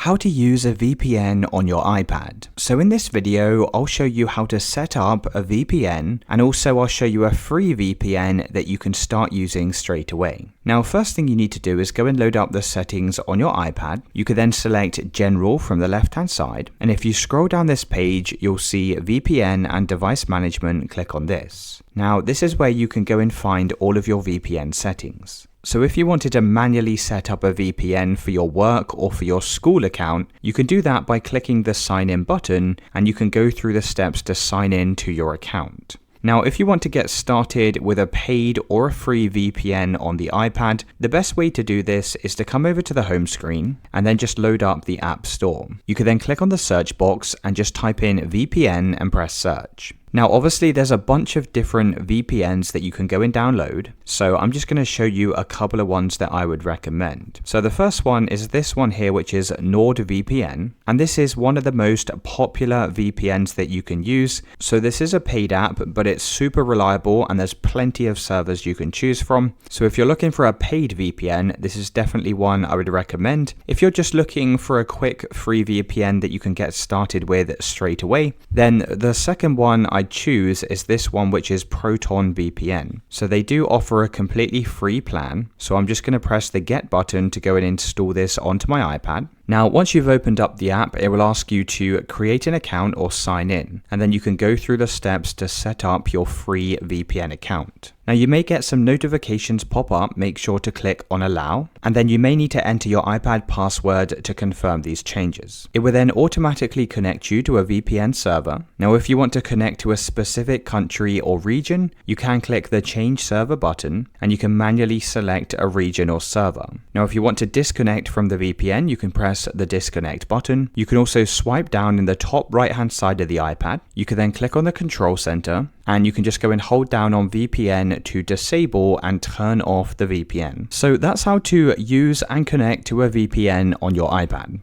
How to use a VPN on your iPad. So in this video, I'll show you how to set up a VPN, and also I'll show you a free VPN that you can start using straight away. Now, first thing you need to do is go and load up the settings on your iPad. You can then select General from the left-hand side, and if you scroll down this page, you'll see VPN and Device Management. Click on this. Now, this is where you can go and find all of your VPN settings. So if you wanted to manually set up a VPN for your work or for your school account, you can do that by clicking the sign in button, and you can go through the steps to sign in to your account. Now, if you want to get started with a paid or a free VPN on the iPad, the best way to do this is to come over to the home screen and then just load up the App Store. You can then click on the search box and just type in VPN and press search. Now, obviously, there's a bunch of different VPNs that you can go and download, so I'm just going to show you a couple of ones that I would recommend. So the first one is this one here, which is NordVPN, and this is one of the most popular VPNs that you can use. So this is a paid app, but it's super reliable and there's plenty of servers you can choose from. So if you're looking for a paid VPN, this is definitely one I would recommend. If you're just looking for a quick free VPN that you can get started with straight away, then the second one I'd choose is this one, which is Proton VPN. So they do offer a completely free plan. So I'm just going to press the Get button to go and install this onto my iPad. Now, once you've opened up the app, it will ask you to create an account or sign in, and then you can go through the steps to set up your free VPN account. Now, you may get some notifications pop up. Make sure to click on allow, and then you may need to enter your iPad password to confirm these changes. It will then automatically connect you to a VPN server. Now, if you want to connect to a specific country or region, you can click the change server button, and you can manually select a region or server. Now, if you want to disconnect from the VPN, you can press the disconnect button. You can also swipe down in the top right hand side of the iPad. You can then click on the control center, and you can just go and hold down on VPN to disable and turn off the VPN. So that's how to use and connect to a VPN on your iPad.